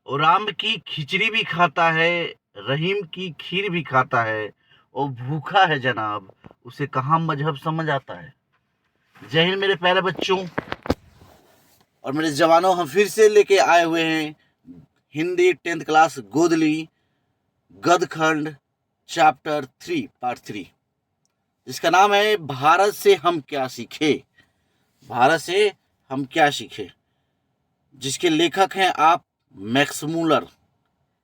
और राम की खिचड़ी भी खाता है, रहीम की खीर भी खाता है, और भूखा है जनाब, उसे कहाँ मजहब समझ आता है। जय हिंद मेरे प्यारे बच्चों और मेरे जवानों। हम फिर से लेके आए हुए हैं हिंदी 10th क्लास गोदली गदखंड चैप्टर 3 पार्ट 3, जिसका नाम है भारत से हम क्या सीखे। भारत से हम क्या सीखे, जिसके लेखक हैं आप मैक्स मूलर।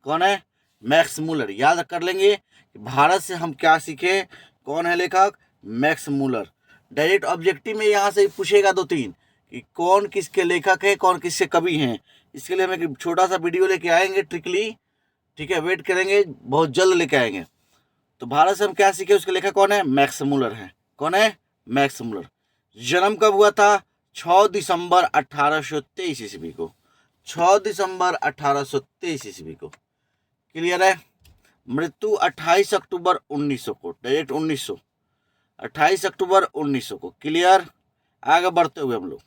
कौन है? Max Muller. याद कर लेंगे कि भारत से हम क्या सीखे, कौन है लेखक? Max Muller. डायरेक्ट ऑब्जेक्टिव में यहाँ से पूछेगा 2-3 कि कौन किसके लेखक है, कौन किसके कवि हैं। इसके लिए हम एक छोटा सा वीडियो लेके आएंगे ट्रिकली, ठीक है, वेट करेंगे, बहुत जल्द लेके आएंगे। तो भारत से हम क्या सीखे, उसके लेखक कौन है? मैक्स मूलर है। कौन है? Max Muller. जन्म कब हुआ था? 6 दिसंबर 1823 ईस्वी को। 6 दिसंबर 1823 ईस्वी को। क्लियर है? मृत्यु 28 अक्टूबर 1900 को। डायरेक्ट 1900, 28 अक्टूबर 1900 को। क्लियर? आगे बढ़ते हुए हम लोग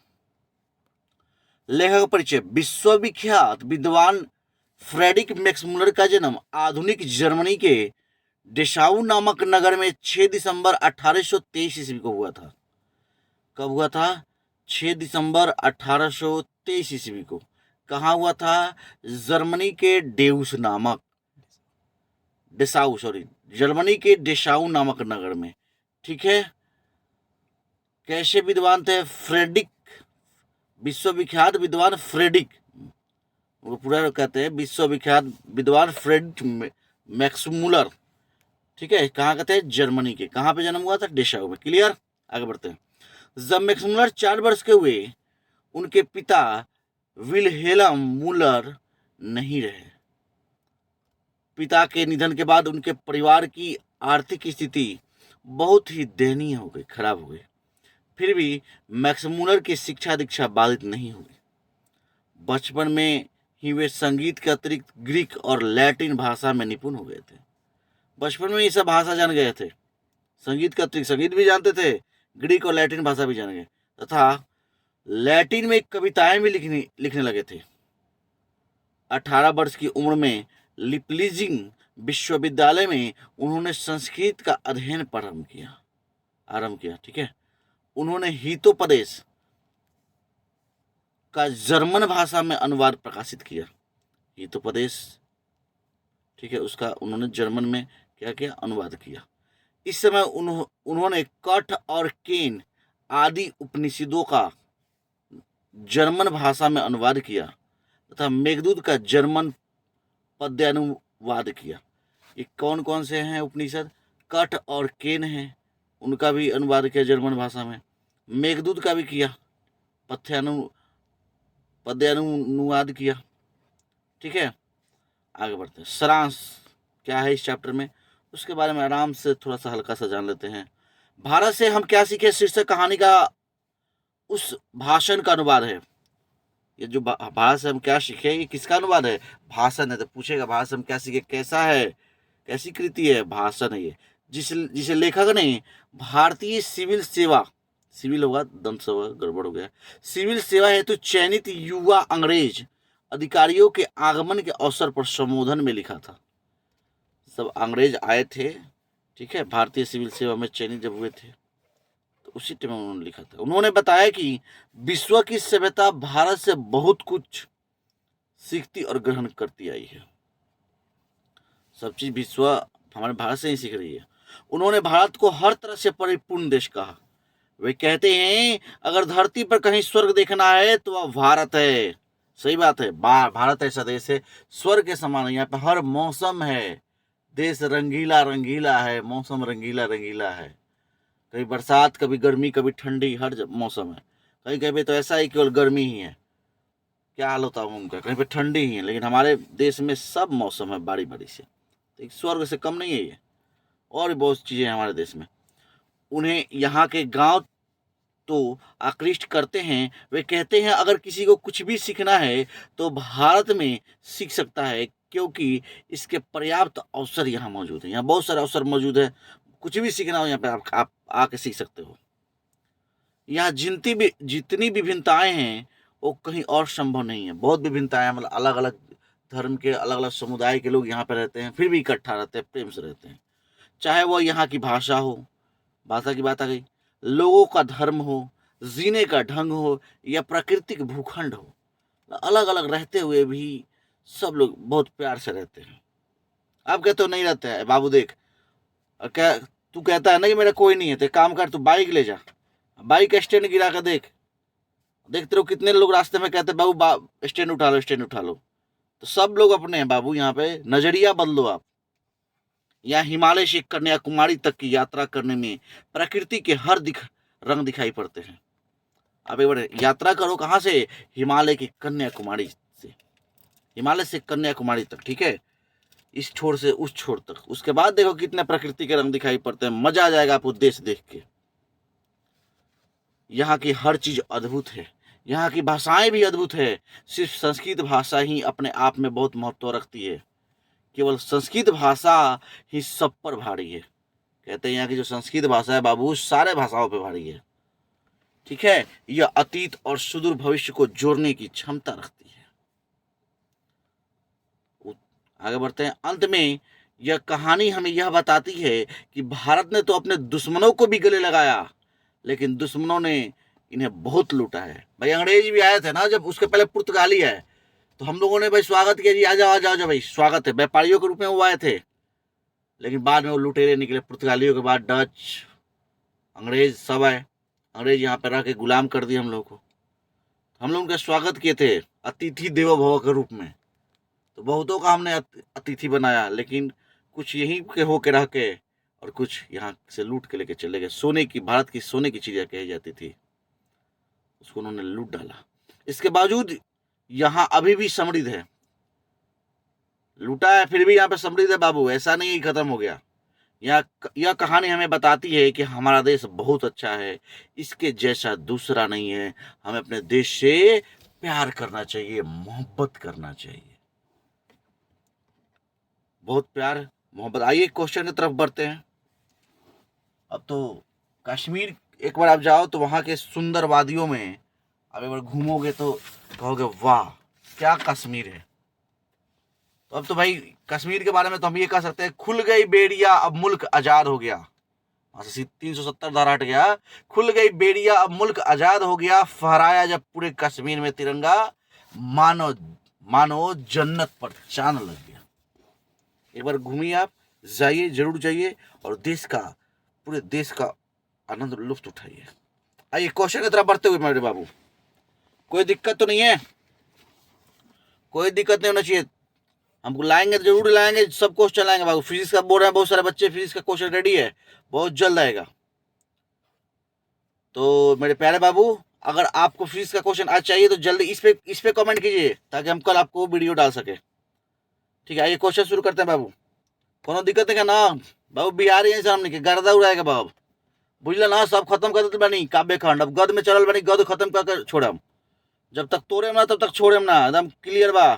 लेखक परिचय। विश्वविख्यात विद्वान फ्रेडरिक मैक्स मूलर का जन्म आधुनिक जर्मनी के डेसाउ नामक नगर में 6 दिसंबर 1823 ईस्वी को हुआ था। कब हुआ था? 6 दिसंबर 1823 ईस्वी को। कहाँ हुआ था? जर्मनी के जर्मनी के डेसाउ नामक नगर में। ठीक है। कैसे विद्वान थे? फ्रेडरिक, विश्वविख्यात विद्वान फ्रेडरिक, वो पूरा कहते हैं विश्वविख्यात विद्वान फ्रेडरिक मैक्स मूलर। ठीक है। कहाँ का थे? जर्मनी के। कहाँ पे जन्म हुआ था? डेसाउ में। क्लियर? आगे बढ़ते हैं। जब मैक्स मूलर 4 वर्ष के हुए, उनके पिता विलहेल्म मूलर नहीं रहे। पिता के निधन के बाद उनके परिवार की आर्थिक स्थिति बहुत ही दयनीय हो गई, खराब हो गई। फिर भी मैक्स मूलर की शिक्षा दीक्षा बाधित नहीं हुई। बचपन में ही वे संगीत के अतिरिक्त ग्रीक और लैटिन भाषा में निपुण हो गए थे। बचपन में ये सब भाषा जान गए थे। संगीत के अतिरिक्त संगीत भी जानते थे, ग्रीक और लैटिन भाषा भी जान गए, तथा लैटिन में कविताएं भी लिखने लगे थे। 18 वर्ष की उम्र में लिपलिजिंग विश्वविद्यालय में उन्होंने संस्कृत का अध्ययन आरंभ किया। ठीक है। उन्होंने हितोपदेश का जर्मन भाषा में अनुवाद प्रकाशित किया। हितोपदेश, ठीक है, उसका उन्होंने जर्मन में क्या किया? अनुवाद किया। इस समय उन्होंने कठ और केन आदि उपनिषदों का जर्मन भाषा में अनुवाद किया तथा मेघदूत का जर्मन पद्यानुवाद किया। ये कौन कौन से हैं उपनिषद? कठ और केन हैं, उनका भी अनुवाद किया जर्मन भाषा में। मेघदूत का भी किया, पद्यानुवाद किया। ठीक है। आगे बढ़ते हैं। सारांश क्या है इस चैप्टर में, उसके बारे में आराम से थोड़ा सा हल्का सा जान लेते हैं। भारत से हम क्या सीखे शीर्षक कहानी का उस भाषण का अनुवाद है। ये जो भारत से हम क्या सीखे, ये किसका अनुवाद है? भाषण है। तो पूछेगा भारत से हम क्या सीखे कैसा है, कैसी कृति है? भाषण है ये, जिसे लेखक ने भारतीय सिविल सेवा, सिविल होगा दंत सेवा गड़बड़ हो गया, सिविल सेवा हेतु चयनित युवा अंग्रेज अधिकारियों के आगमन के अवसर पर संबोधन में लिखा था। सब अंग्रेज आए थे, ठीक है, भारतीय सिविल सेवा में चयनित जब हुए थे तो उसी टाइम उन्होंने लिखा था। उन्होंने बताया कि विश्व की सभ्यता भारत से बहुत कुछ सीखती और ग्रहण करती आई है। सब चीज विश्व हमारे भारत से ही सीख रही है। उन्होंने भारत को हर तरह से परिपूर्ण देश कहा। वे कहते हैं अगर धरती पर कहीं स्वर्ग देखना है तो वह भारत है। सही बात है। भारत ऐसा देश है स्वर्ग के समान है। यहाँ पे हर मौसम है, देश रंगीला रंगीला है, मौसम रंगीला रंगीला है। कभी बरसात, कभी गर्मी, कभी ठंडी, हर मौसम है। कहीं कहीं पे तो ऐसा ही केवल गर्मी ही है। क्या हाल होता है उनका, कहीं पे ठंडी ही है। लेकिन हमारे देश में सब मौसम है बारी बारी से। तो स्वर्ग से कम नहीं है ये। और भी बहुत चीज़ें हैं हमारे देश में। उन्हें यहाँ के गांव तो आकृष्ट करते हैं। वे कहते हैं अगर किसी को कुछ भी सीखना है तो भारत में सीख सकता है, क्योंकि इसके पर्याप्त अवसर यहाँ मौजूद है। यहाँ बहुत सारे अवसर मौजूद है। कुछ भी सीखना हो यहाँ पे आप आके सीख सकते हो। यहाँ जितनी विभिन्नताएं हैं वो कहीं और संभव नहीं है। बहुत विभिन्नताएं, मतलब अलग अलग धर्म के, अलग अलग समुदाय के लोग यहाँ पे रहते हैं, फिर भी इकट्ठा रहते हैं, प्रेम से रहते हैं। चाहे वो यहाँ की भाषा हो, भाषा की बात आ गई, लोगों का धर्म हो, जीने का ढंग हो, या प्राकृतिक भूखंड हो, अलग अलग रहते हुए भी सब लोग बहुत प्यार से रहते हैं। आप कहते हो नहीं रहते हैं, बाबू देख, क्या तू कहता है ना कि मेरा कोई नहीं है, तो एक काम कर, तू बाइक ले जा, बाइक स्टैंड गिरा कर देख, देखते रहो कितने लोग रास्ते में कहते हैं बाबू स्टैंड उठा लो, स्टैंड उठा लो। तो सब लोग अपने हैं बाबू, यहाँ पे नजरिया बदलो आप। यहाँ हिमालय से कन्याकुमारी तक की यात्रा करने में प्रकृति के हर रंग दिखाई पड़ते हैं। आप एक बार यात्रा करो, कहाँ से? हिमालय की कन्याकुमारी से, हिमालय से कन्याकुमारी तक, ठीक है, इस छोर से उस छोर तक। उसके बाद देखो कितने प्रकृति के रंग दिखाई पड़ते हैं, मजा आ जाएगा आपको देश देख के। यहाँ की हर चीज अद्भुत है, यहाँ की भाषाएं भी अद्भुत है। सिर्फ संस्कृत भाषा ही अपने आप में बहुत महत्व रखती है, केवल संस्कृत भाषा ही सब पर भारी है। कहते हैं यहाँ की जो संस्कृत भाषा है बाबू, सारे भाषाओं पे भारी है, ठीक है। यह अतीत और सुदूर भविष्य को जोड़ने की क्षमता रखती है। आगे बढ़ते हैं। अंत में यह कहानी हमें यह बताती है कि भारत ने तो अपने दुश्मनों को भी गले लगाया, लेकिन दुश्मनों ने इन्हें बहुत लूटा है। भाई अंग्रेज भी आए थे ना जब, उसके पहले पुर्तगाली आए, तो हम लोगों ने भाई स्वागत किया, जी आ जाओ आ जाओ, भाई स्वागत है, व्यापारियों के रूप में वो आए थे। लेकिन बाद में वो लुटेरे निकले, पुर्तगालियों के बाद डच, अंग्रेज सब आए। अंग्रेज यहाँ पर रह के गुलाम कर दिए हम लोग को, हम लोग उनका स्वागत किए थे अतिथि देवो भव के रूप में। तो बहुतों का हमने अतिथि बनाया, लेकिन कुछ यहीं के होके रह के और कुछ यहाँ से लूट के लेके चले गए। सोने की, भारत की सोने की चिड़िया कही जाती थी, उसको उन्होंने लूट डाला। इसके बावजूद यहाँ अभी भी समृद्ध है, लूटा है फिर भी यहाँ पे समृद्ध है बाबू, ऐसा नहीं खत्म हो गया। यह कहानी हमें बताती है कि हमारा देश बहुत अच्छा है, इसके जैसा दूसरा नहीं है। हमें अपने देश से प्यार करना चाहिए, मोहब्बत करना चाहिए, बहुत प्यार मोहब्बत। आइए क्वेश्चन की तरफ बढ़ते हैं। अब तो कश्मीर एक बार आप जाओ तो वहाँ के सुंदर वादियों में आप एक बार घूमोगे तो कहोगे वाह क्या कश्मीर है। तो अब तो भाई कश्मीर के बारे में तो हम ये कह सकते हैं, खुल गई बेड़िया अब मुल्क आजाद हो गया। 370 धारा हट गया, खुल गई बेड़िया अब मुल्क आजाद हो गया, फहराया जब पूरे कश्मीर में तिरंगा, मानो मानो जन्नत पर चांद लग गया। एक बार घूमिए आप, जाइए, जरूर जाइए और देश का, पूरे देश का आनंद लुफ्त उठाइए। आइए क्वेश्चन की तरफ बढ़ते हुए मेरे बाबू, कोई दिक्कत तो नहीं है? कोई दिक्कत नहीं होना चाहिए, हमको लाएंगे तो जरूर लाएंगे, सब क्वेश्चन लाएंगे बाबू। फिजिक्स का बोल रहे हैं बहुत सारे बच्चे, फिजिक्स का क्वेश्चन रेडी है, बहुत जल्द आएगा। तो मेरे प्यारे बाबू, अगर आपको फिजिक्स का क्वेश्चन आज चाहिए तो जल्दी इस पे कमेंट कीजिए, ताकि हम कल आपको वीडियो डाल सके, ठीक है। आइए क्वेश्चन शुरू करते हैं बाबू, कोनो दिक्कत है क्या ना बाबू? बिहारी है सामने के गर्दा उड़ाएगा बाबू, बुझल ना, सब खत्म कर देते बनी काव्य खंड, अब गद में चलल बनी, गद खत्म कर छोड़म, जब तक तोड़े ना तब तक छोड़े ना, एकदम क्लियर बा।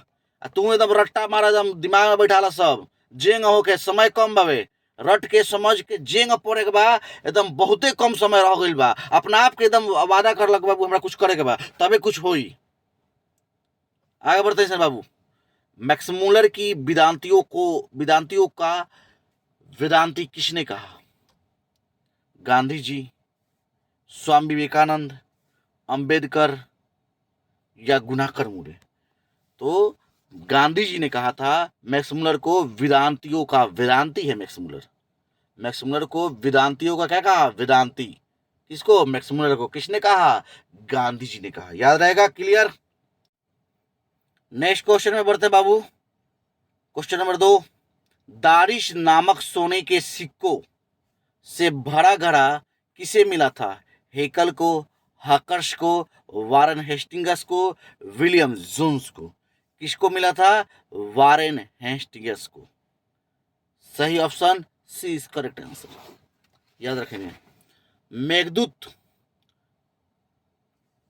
तू एकदम रट्टा मारा, एकदम दिमाग में बैठाला सब, जेंग हो के समय कम बावे, रट के समझ के जेंग पड़े के बा, एकदम बहुते कम समय रह गइल बा, अपना आप के एकदम वादा कर लग बाबू हमरा कुछ करे के बा, तबे कुछ होई। आगे बढ़ते हैं सर बाबू। मैक्समूलर की वेदांतियों का वेदांती किसने कहा? गांधी जी, स्वामी विवेकानंद, अंबेडकर या गुनाकर मुरे? तो गांधी जी ने कहा था मैक्समूलर को वेदांतियों का, वेदांती है मैक्समूलर, मैक्समूलर को वेदांतियों का क्या कहा? वेदांती। किसको? मैक्समूलर को। किसने कहा? गांधी जी ने कहा। याद रहेगा, क्लियर। नेक्स्ट क्वेश्चन में बढ़ते बाबू, क्वेश्चन नंबर 2। दारिश नामक सोने के सिक्कों से भरा घड़ा किसे मिला था? हेकल को, हाकर्स को, वारेन हेस्टिंग्स को, विलियम जोन्स को? किसको मिला था? वारेन हेस्टिंग्स को। सही option C is correct answer, याद रखेंगे। मेघदूत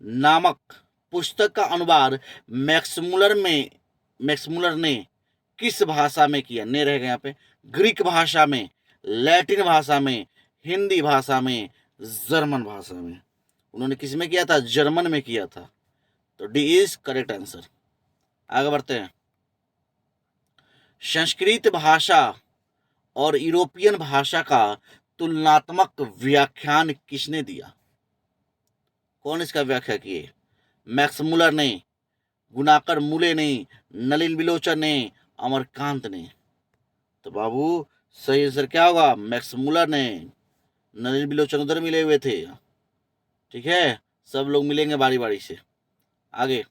नामक पुस्तक का अनुवाद मैक्समूलर ने किस भाषा में किया? ने रहेगा यहाँ पे, ग्रीक भाषा में, लैटिन भाषा में, हिंदी भाषा में, जर्मन भाषा में? उन्होंने किस में किया था? जर्मन में किया था। तो डी इज करेक्ट आंसर। आगे बढ़ते हैं। संस्कृत भाषा और यूरोपियन भाषा का तुलनात्मक व्याख्यान किसने दिया? कौन इसका व्याख्या किए? मैक्स मुलर ने, गुणाकर मूले ने, नलिन विलोचन ने, अमरकांत ने। तो बाबू सही आंसर क्या होगा? मैक्स मुलर ने। नलिन विलोचन उधर मिले हुए थे। ठीक है, सब लोग मिलेंगे बारी बारी से। आगे,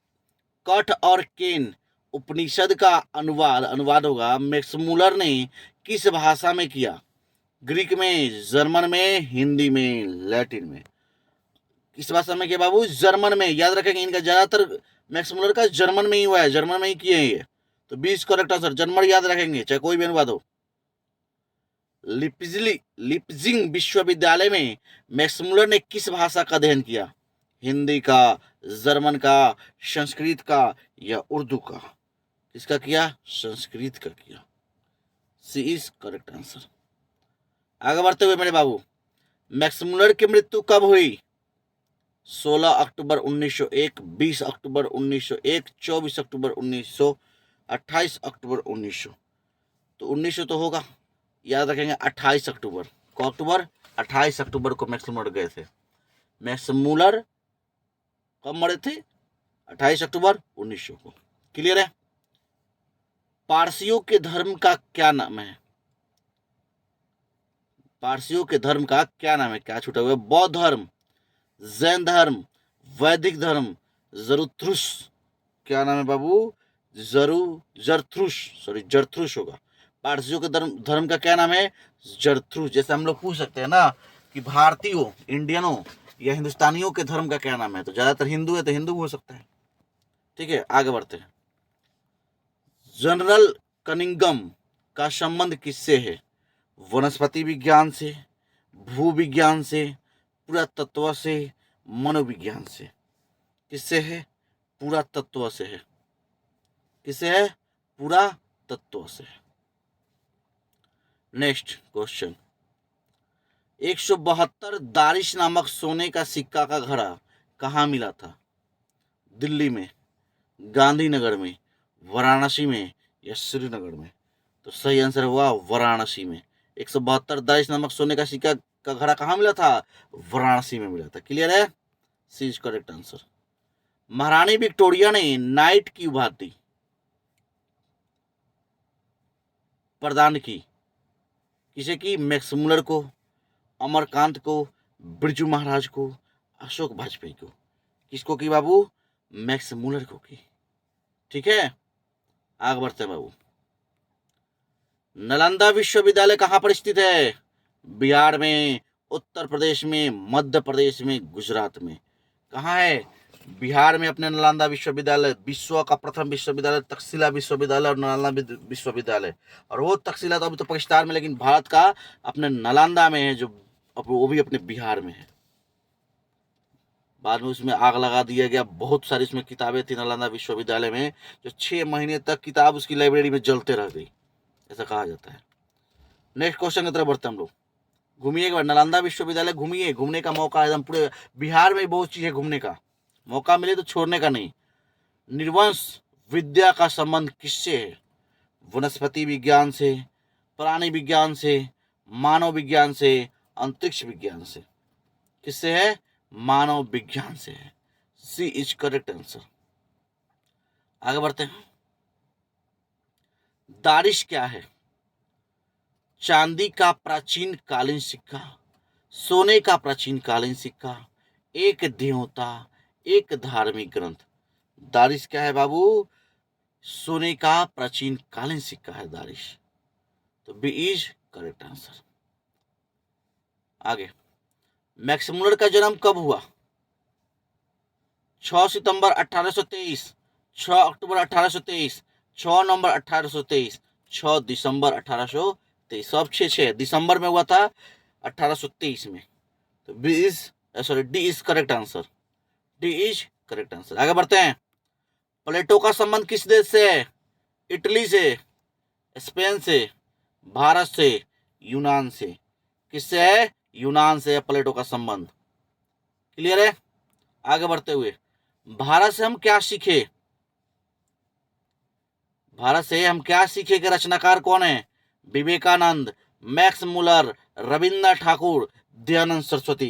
कठ और केन उपनिषद का अनुवाद होगा मैक्स मुलर ने किस भाषा में किया? ग्रीक में, जर्मन में, हिंदी में, लैटिन में? किस भाषा में किया बाबू? जर्मन में। याद रखेंगे, इनका ज्यादातर मैक्स मुलर का जर्मन में ही हुआ है, जर्मन में ही किए हैं ये। तो 20 करेक्ट आंसर जर्मन याद रखेंगे, चाहे कोई भी अनुवाद हो। लिप्जिंग विश्वविद्यालय में मैक्स मुलर ने किस भाषा का अध्ययन किया? हिंदी का, जर्मन का, संस्कृत का या उर्दू का? किसका किया? संस्कृत का किया। सी इज करेक्ट आंसर। आगे बढ़ते हुए मेरे बाबू, मैक्स मुलर की मृत्यु कब हुई? 16 अक्टूबर 1901, 20 अक्टूबर 1901, 24 अक्टूबर 1900, 28 अक्टूबर 1900। तो 1900 तो होगा, याद रखेंगे 28 अक्टूबर। को अक्टूबर 28 अक्टूबर को मैक्स मुलर गए थे। मैक्स मुलर कब मरे थे? 28 अक्टूबर 1900 को। क्लियर है? पारसियों के धर्म का क्या नाम है? पारसियों के धर्म का क्या नाम है? क्या छूटा हुआ? बौद्ध धर्म, जैन धर्म, वैदिक धर्म, जरूथ्रुस। क्या नाम है बाबू? जरथ्रुस होगा। पारसियों के धर्म का क्या नाम है? जरथ्रुस। जैसे हम लोग पूछ सकते हैं ना कि भारतीयों, इंडियनों या हिंदुस्तानियों के धर्म का क्या नाम है, तो ज्यादातर हिंदू है तो हिंदू हो सकता है। ठीक है, आगे बढ़ते हैं। जनरल कनिंगम का संबंध किससे है? वनस्पति विज्ञान से, भूविज्ञान से, पुरातत्व से, मनोविज्ञान से? किससे है? पुरातत्व से है। किससे है? पुरातत्व से। नेक्स्ट क्वेश्चन, 172 दारिश नामक सोने का सिक्का का घड़ा कहाँ मिला था? दिल्ली में, गांधीनगर में, वाराणसी में या श्रीनगर में? तो सही आंसर हुआ वाराणसी में। 172 दारिश नामक सोने का सिक्का का घड़ा कहाँ मिला था? वाराणसी में मिला था। क्लियर है? सी इज करेक्ट आंसर। महारानी विक्टोरिया ने नाइट की उपाधि प्रदान की? किसे की? मैक्स मुलर को, अमरकांत को, बिरजू महाराज को, अशोक वाजपेयी को? किसको की बाबू? मैक्स मुलर को की। ठीक है, आगे बढ़ते हैं बाबू। नालंदा विश्वविद्यालय कहाँ पर स्थित है? बिहार में, उत्तर प्रदेश में, मध्य प्रदेश में, गुजरात में? कहाँ है? बिहार में अपने नालंदा विश्वविद्यालय, विश्व का प्रथम विश्वविद्यालय तक्षशिला विश्वविद्यालय और नालंदा विश्वविद्यालय। और वो तक्षशिला तो अभी तो पाकिस्तान में, लेकिन भारत का अपने नालंदा में है, जो वो भी अपने बिहार में है। बाद में उसमें आग लगा दिया गया। बहुत सारी उसमें किताबें थी नालंदा विश्वविद्यालय में, जो 6 महीने तक किताब उसकी लाइब्रेरी में जलते रह गई, ऐसा कहा जाता है। नेक्स्ट क्वेश्चन की तरफ बढ़ते हम लोग। घूमिए एक बार नालंदा विश्वविद्यालय, घूमिए, घूमने का मौका एकदम पूरे बिहार में बहुत चीज है घूमने का, मौका मिले तो छोड़ने का नहीं। निर्वंश विद्या का संबंध किससे है? वनस्पति विज्ञान से, प्राणी विज्ञान से, मानव विज्ञान से, अंतरिक्ष विज्ञान से? किससे है? मानव विज्ञान से है। सी इज करेक्ट आंसर। आगे बढ़ते हैं। दारिश क्या है? चांदी का प्राचीन कालीन सिक्का, सोने का प्राचीन कालीन सिक्का, एक देवता, एक धार्मिक ग्रंथ? दारिश क्या है बाबू? सोने का प्राचीन कालीन सिक्का है दारिश। तो बी इज करेक्ट आंसर। आगे, मैक्स मुलर का जन्म कब हुआ? 6 सितंबर 1823, 6 अक्टूबर 1823, 6 नवंबर 1823, 6 दिसंबर 1823। सब 6 दिसंबर में हुआ था 1823 में। तो D is correct answer. D is correct answer. आगे बढ़ते हैं। प्लेटो का संबंध किस देश से है? इटली से, स्पेन से, भारत से, यूनान से? किससे है? यूनान से है प्लेटो का संबंध। क्लियर है? आगे बढ़ते हुए, भारत से हम क्या सीखे? भारत से हम क्या सीखे के रचनाकार कौन है? Vivekananda, Max Muller, Rabindranath Thakur, Dayanand Saraswati.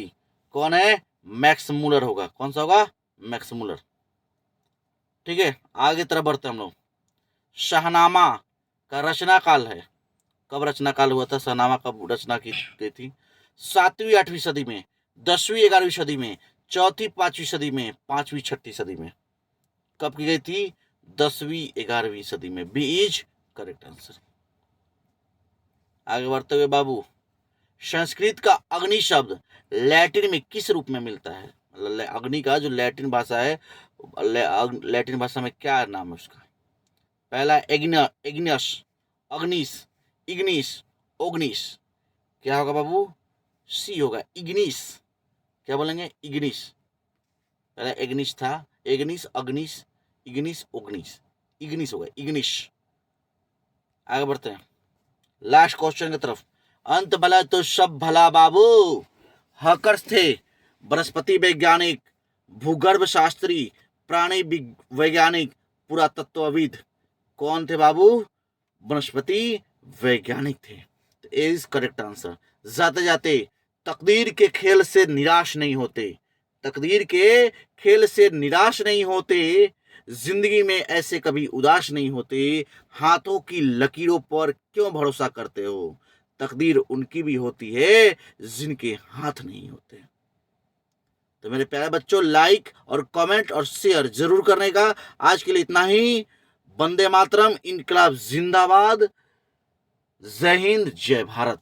कौन है? मैक्स मुलर होगा। कौन सा होगा? Max Muller. ठीक है, आगे तरफ बढ़ते हम लोग। शाहनामा का रचना काल है। कब रचना काल हुआ था? शाहनामा कब रचना की गई थी? 7वीं 8वीं सदी में, 10वीं 11वीं सदी में, 4वीं 5वीं सदी में, 5वीं 6वीं सदी में। कब की गई थी? 10वीं 11वीं सदी में। B is correct answer. आगे बढ़ते हुए बाबू, संस्कृत का अग्नि शब्द लैटिन में किस रूप में मिलता है? अग्नि का जो लैटिन भाषा है, लैटिन भाषा में क्या नाम है उसका? पहला एग्नियस, अग्निस, इग्निस, ओग्निस। क्या होगा बाबू? सी होगा, इग्निस। क्या बोलेंगे? इग्निस। पहला एग्निस था, एग्निस, अग्निस, इग्निस, ओग्निस। इग्निस होगा, इग्निस। आगे बढ़ते हैं लास्ट क्वेश्चन की तरफ। अंत भला तो सब भला बाबू। हकर्स थे वनस्पति वैज्ञानिक, भूगर्भ शास्त्री, प्राणी वैज्ञानिक, पुरातत्वविद। कौन थे बाबू? वनस्पति वैज्ञानिक थे। तो इज करेक्ट आंसर। जाते जाते, तकदीर के खेल से निराश नहीं होते, तकदीर के खेल से निराश नहीं होते, जिंदगी में ऐसे कभी उदास नहीं होते, हाथों की लकीरों पर क्यों भरोसा करते हो, तकदीर उनकी भी होती है जिनके हाथ नहीं होते। तो मेरे प्यारे बच्चों, लाइक और कमेंट और शेयर जरूर करने का। आज के लिए इतना ही। वंदे मातरम, इनकलाब जिंदाबाद, जय हिंद, जय भारत।